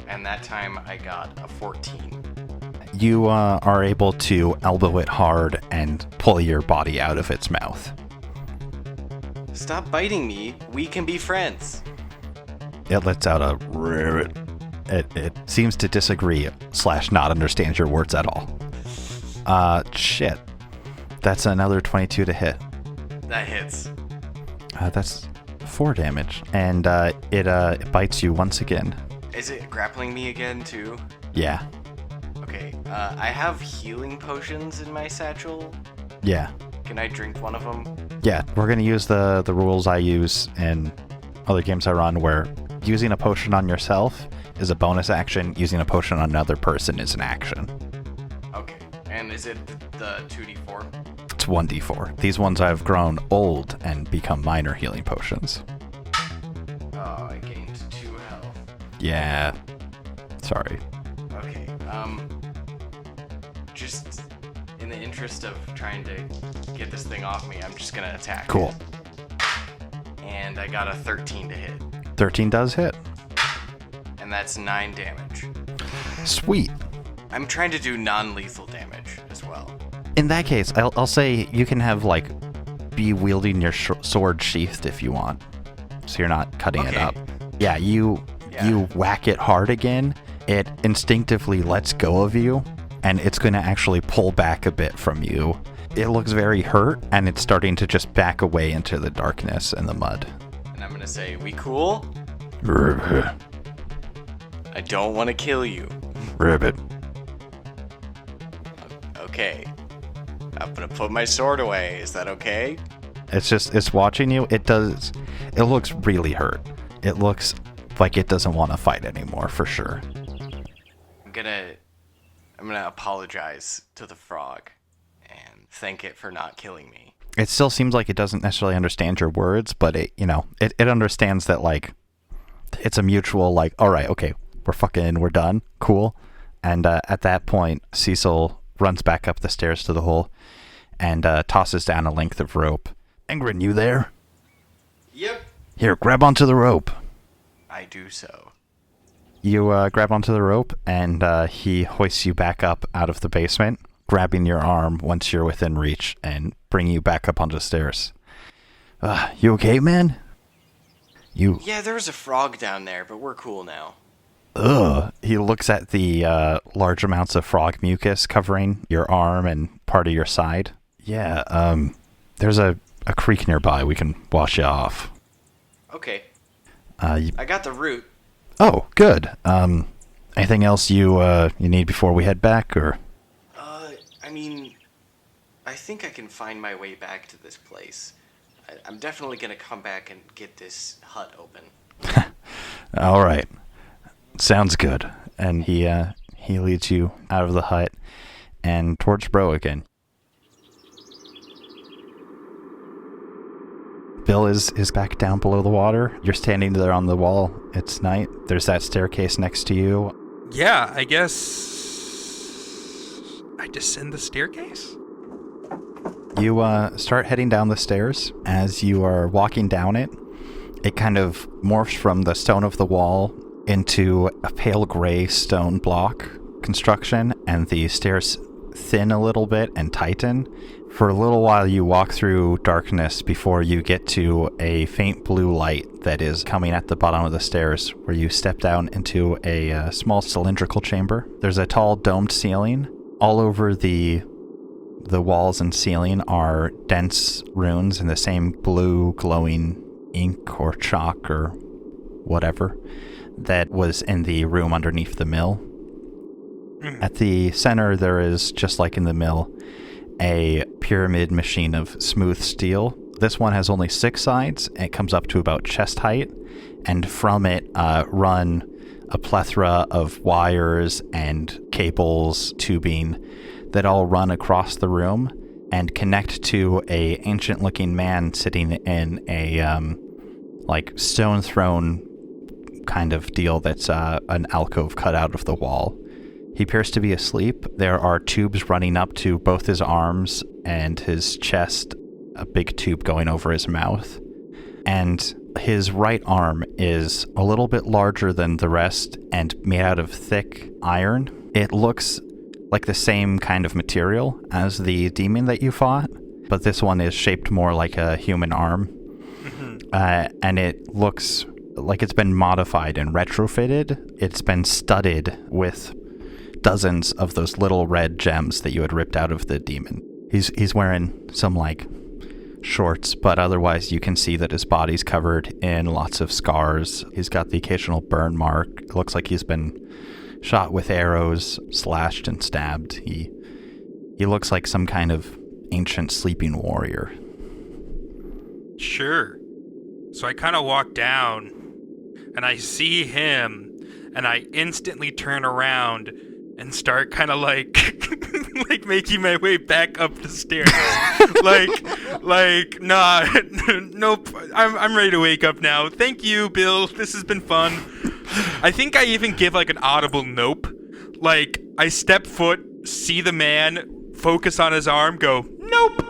And that time I got a 14. You are able to elbow it hard and pull your body out of its mouth. Stop biting me. We can be friends. It lets out a ribbit. It seems to disagree / not understand your words at all. Shit. That's another 22 to hit. That hits. That's 4 damage. And it bites you once again. Is it grappling me again, too? Yeah. Okay, I have healing potions in my satchel. Yeah. Can I drink one of them? Yeah, we're going to use the rules I use in other games I run where using a potion on yourself is a bonus action, using a potion on another person is an action. Okay, and is it the 2d4? It's 1d4. These ones I've grown old and become minor healing potions. Oh, I gained 2 health. Yeah. Sorry. Okay, just in the interest of trying to get this thing off me, I'm just gonna attack. Cool. And I got a 13 to hit. 13 does hit. And that's 9 damage. Sweet. I'm trying to do non-lethal damage as well. In that case, I'll say you can have, like, be wielding your sword sheathed if you want. So you're not cutting it up. Yeah, you whack it hard again. It instinctively lets go of you, and it's going to actually pull back a bit from you. It looks very hurt, and it's starting to just back away into the darkness and the mud. And I'm going to say, we cool? Ribbit. I don't want to kill you. Ribbit. Okay. I'm going to put my sword away. Is that okay? It's watching you. It looks really hurt. It looks like it doesn't want to fight anymore, for sure. I'm gonna apologize to the frog and thank it for not killing me. It still seems like it doesn't necessarily understand your words, but it understands that, like, it's a mutual, like, all right, okay, we're done, cool. And at that point, Cecil runs back up the stairs to the hole and tosses down a length of rope. Engrin, you there? Yep. Here, grab onto the rope. I do so. You grab onto the rope, and he hoists you back up out of the basement, grabbing your arm once you're within reach and bringing you back up onto the stairs. You okay, man? Yeah, there was a frog down there, but we're cool now. He looks at the large amounts of frog mucus covering your arm and part of your side. Yeah, there's a creek nearby. We can wash you off. Okay. I got the root. Oh, good. Anything else you need before we head back, or? I mean, I think I can find my way back to this place. I'm definitely gonna come back and get this hut open. All right. Sounds good. And he leads you out of the hut and towards Bro again. Bill is back down below the water. You're standing there on the wall. It's night. There's that staircase next to you. Yeah, I guess I descend the staircase? You start heading down the stairs. As you are walking down it, it kind of morphs from the stone of the wall into a pale gray stone block construction, and the stairs thin a little bit and tighten. For a little while you walk through darkness before you get to a faint blue light that is coming at the bottom of the stairs, where you step down into a small cylindrical chamber. There's a tall domed ceiling. All over the walls and ceiling are dense runes in the same blue glowing ink or chalk or whatever that was in the room underneath the mill. At the center, there is, just like in the mill, a pyramid machine of smooth steel. This one has only 6 sides. It comes up to about chest height, and from it run a plethora of wires and cables, tubing, that all run across the room and connect to a ancient-looking man sitting in a stone throne kind of deal that's an alcove cut out of the wall. He appears to be asleep. There are tubes running up to both his arms and his chest, a big tube going over his mouth. And his right arm is a little bit larger than the rest and made out of thick iron. It looks like the same kind of material as the demon that you fought, but this one is shaped more like a human arm. And it looks like it's been modified and retrofitted. It's been studded with dozens of those little red gems that you had ripped out of the demon. He's wearing some shorts, but otherwise you can see that his body's covered in lots of scars. He's got the occasional burn mark. It looks like he's been shot with arrows, slashed and stabbed. He looks like some kind of ancient sleeping warrior. Sure. So I kind of walk down and I see him and I instantly turn around and start kind of like making my way back up the stairs. Nah, nope. I'm ready to wake up now. Thank you, Bill. This has been fun. I think I even give an audible nope. I step foot, see the man, focus on his arm, go nope,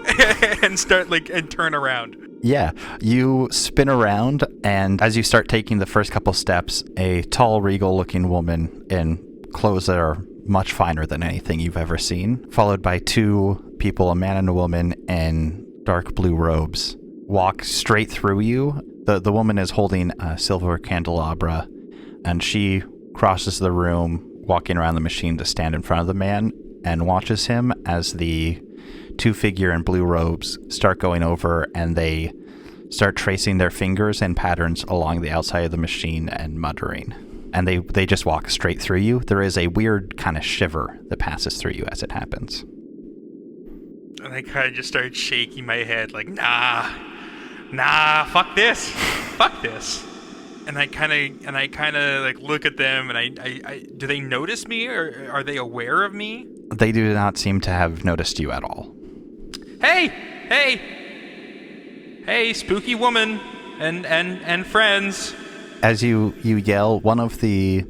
and start and turn around. Yeah, you spin around, and as you start taking the first couple steps, a tall, regal-looking woman in clothes that are much finer than anything you've ever seen, followed by 2 people, a man and a woman in dark blue robes, walk straight through you. The woman is holding a silver candelabra, and she crosses the room, walking around the machine to stand in front of the man, and watches him as the 2 figure in blue robes start going over, and they start tracing their fingers and patterns along the outside of the machine and muttering. And they just walk straight through you. There is a weird kind of shiver that passes through you as it happens. And I kind of just start shaking my head nah, fuck this. And I kind of look at them, and I do they notice me, or are they aware of me? They do not seem to have noticed you at all. Hey, spooky woman and friends. As you yell, one of the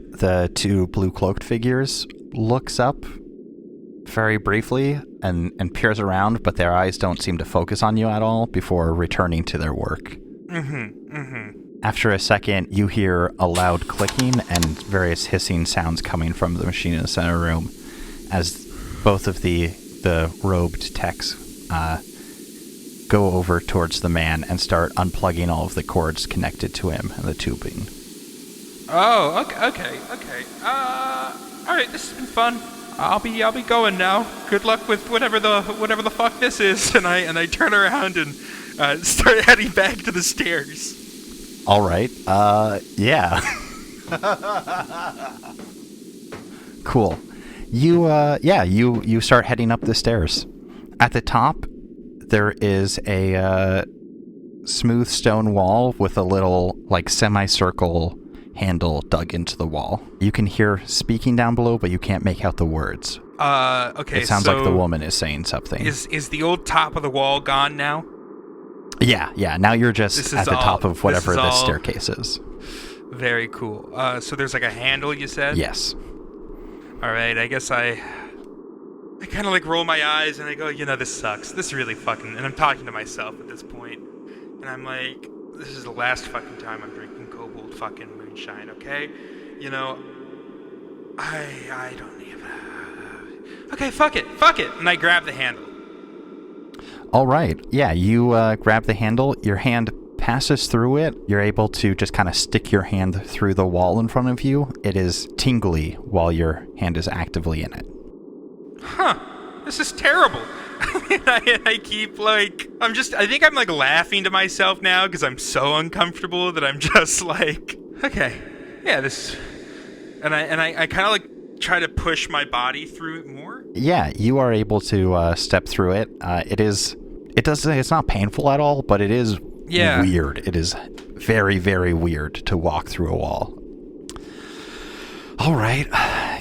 2 blue cloaked figures looks up very briefly and peers around, but their eyes don't seem to focus on you at all before returning to their work. After a second, you hear a loud clicking and various hissing sounds coming from the machine in the center room as both of the robed techs go over towards the man and start unplugging all of the cords connected to him and the tubing. Oh, okay. All right, this has been fun. I'll be going now. Good luck with whatever the fuck this is. And I turn around and start heading back to the stairs. All right. Yeah. Cool. You start heading up the stairs. At the top, there is a smooth stone wall with a little semicircle handle dug into the wall. You can hear speaking down below, but you can't make out the words. Okay. It sounds like the woman is saying something. Is the old top of the wall gone now? Yeah. Now you're just at the top of whatever this staircase is. Very cool. So there's like a handle, you said? Yes. All right, I guess I kind of like roll my eyes and I go, this sucks. This really fucking... And I'm talking to myself at this point. And I'm like, this is the last fucking time I'm drinking Kobold fucking moonshine, okay? I don't even... Okay, fuck it. And I grab the handle. All right. Yeah, you grab the handle. Your hand passes through it. You're able to just kind of stick your hand through the wall in front of you. It is tingly while your hand is actively in it. Huh. This is terrible. I keep like... I think I'm like laughing to myself now because I'm so uncomfortable that I'm just like... Okay. Yeah, this... And I kind of like try to push my body through it more. Yeah, you are able to step through it. It's not painful at all, but it is weird. It is very, very weird to walk through a wall. All right,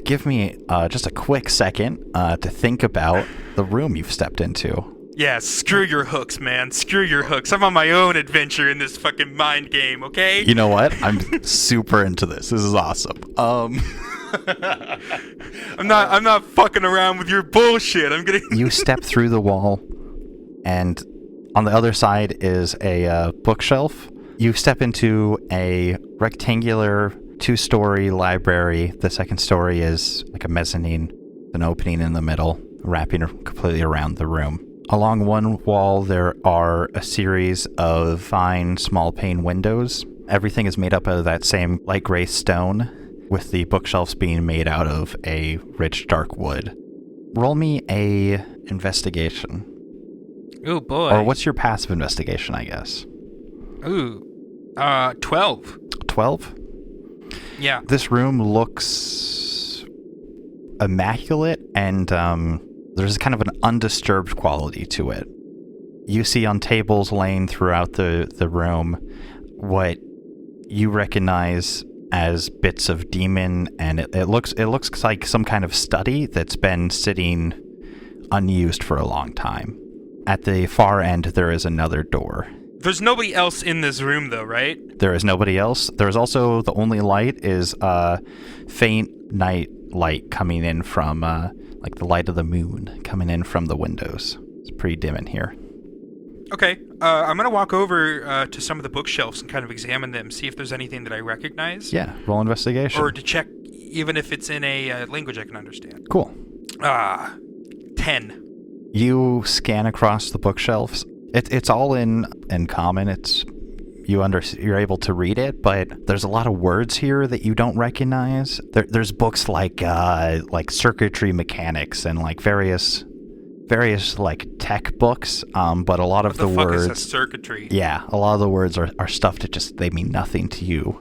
give me just a quick second to think about the room you've stepped into. Yeah, screw your hooks, man. Screw your hooks. I'm on my own adventure in this fucking mind game, okay? You know what? I'm super into this. This is awesome. I'm not fucking around with your bullshit. You step through the wall, and on the other side is a bookshelf. You step into a rectangular 2-story library. The second story is like a mezzanine, an opening in the middle, wrapping completely around the room. Along one wall, there are a series of fine small pane windows. Everything is made up of that same light gray stone, with the bookshelves being made out of a rich dark wood. Roll me a investigation. Oh boy. Or what's your passive investigation, I guess? Ooh. 12. 12? Yeah. This room looks immaculate, and there's kind of an undisturbed quality to it. You see on tables laying throughout the room what you recognize as bits of demon, and it looks like some kind of study that's been sitting unused for a long time. At the far end, there is another door. There's nobody else in this room, though, right? There is nobody else. There's also, the only light is faint night light coming in from, like the light of the moon coming in from the windows. It's pretty dim in here. Okay, I'm going to walk over to some of the bookshelves and kind of examine them, see if there's anything that I recognize. Yeah, roll investigation. Or to check even if it's in a language I can understand. Cool. 10. You scan across the bookshelves. It's all in common. You're able to read it, but there's a lot of words here that you don't recognize. There's books like circuitry mechanics and like various like tech books, but a lot of the words... What the fuck is a circuitry? Yeah, a lot of the words are stuff that they mean nothing to you.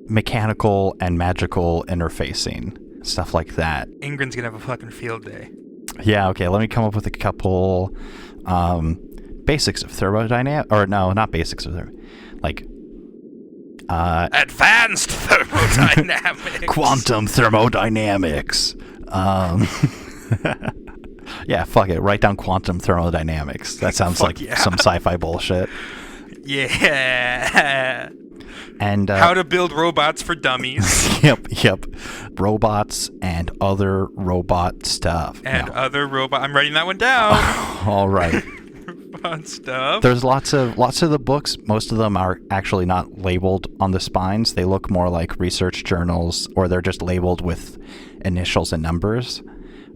Mechanical and magical interfacing, stuff like that. Engrin's gonna have a fucking field day. Yeah, okay, let me come up with a couple basics of thermodynamics, or no, not basics of advanced thermodynamics. Quantum thermodynamics. Yeah, fuck it. Write down quantum thermodynamics. That sounds like some sci-fi bullshit. Yeah. And how to build robots for dummies. Yep. Robots and other robot stuff. I'm writing that one down. All right. Fun stuff. There's lots of the books. Most of them are actually not labeled on the spines. They look more like research journals, or they're just labeled with initials and numbers.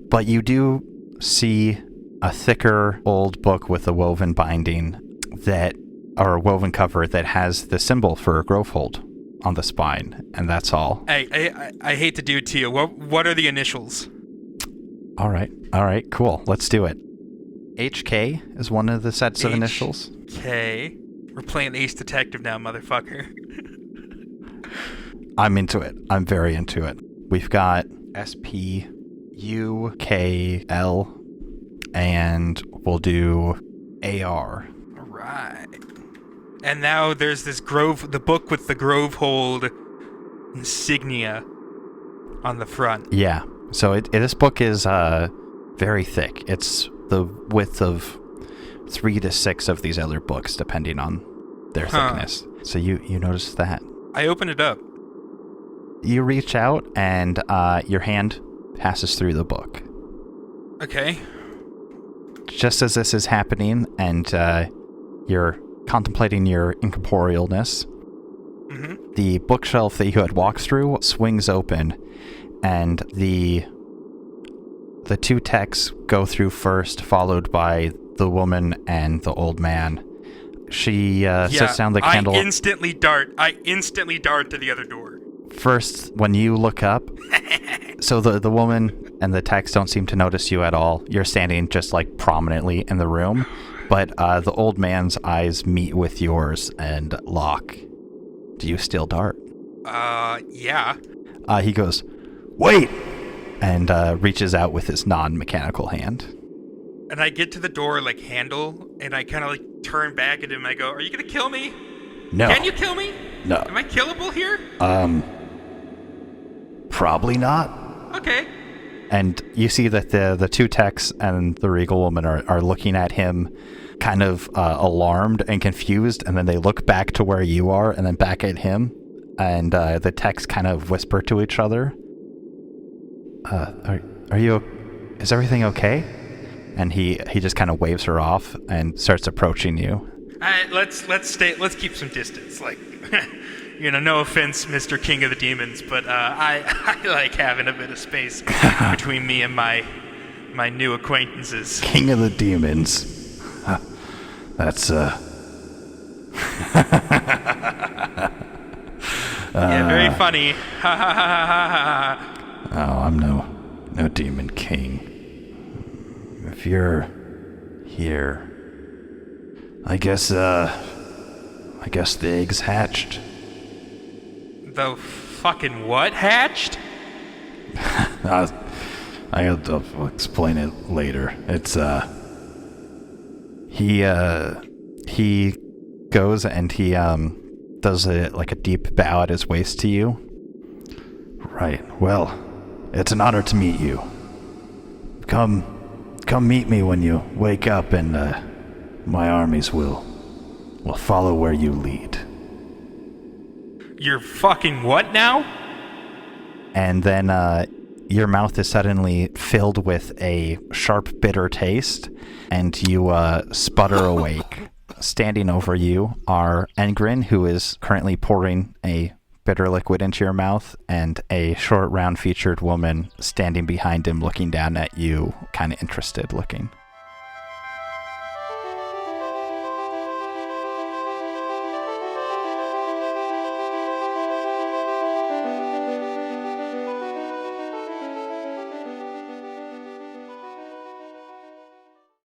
But you do see a thicker old book with a woven binding or a woven cover that has the symbol for a growth hold on the spine, and that's all. I hate to do it to you. What are the initials? All right, cool. Let's do it. HK is one of the sets of initials. HK. We're playing Ace Detective now, motherfucker. I'm into it. I'm very into it. We've got SP, UKL, and we'll do AR. All right. And now there's this the book with the Grove Hold insignia on the front. Yeah. So this book is very thick. It's the width of 3 to 6 of these other books, depending on their thickness. So you notice that. I open it up. You reach out, and your hand passes through the book. Okay. Just as this is happening, and you're contemplating your incorporealness, the bookshelf that you had walked through swings open, and the 2 techs go through first, followed by the woman and the old man. She sets down the candle. I instantly dart to the other door. First, when you look up, so the woman and the techs don't seem to notice you at all. You're standing just like prominently in the room, but the old man's eyes meet with yours and lock. Do you still dart? Yeah. He goes, "Wait!" and reaches out with his non-mechanical hand. And I get to the door handle, and I kind of turn back at him. I go, "Are you gonna kill me? No. Can you kill me? No. Am I killable here?" Probably not. Okay. And you see that the 2 techs and the regal woman are looking at him kind of alarmed and confused, and then they look back to where you are and then back at him, and the techs kind of whisper to each other. Are you... Is everything okay? And he just kind of waves her off and starts approaching you. Let's keep some distance. No offense, Mr. King of the Demons, but I like having a bit of space between me and my new acquaintances. King of the Demons. That's yeah, very funny. Oh, I'm no demon king. If you're here, I guess the egg's hatched. The fucking what hatched? I'll explain it later. It's he goes and he does a deep bow at his waist to you. Right. Well, it's an honor to meet you. Come meet me when you wake up, and my armies will follow where you lead. You're fucking what now? And then your mouth is suddenly filled with a sharp, bitter taste, and you sputter awake. Standing over you are Engrin, who is currently pouring a bitter liquid into your mouth, and a short, round-featured woman standing behind him looking down at you, kind of interested looking.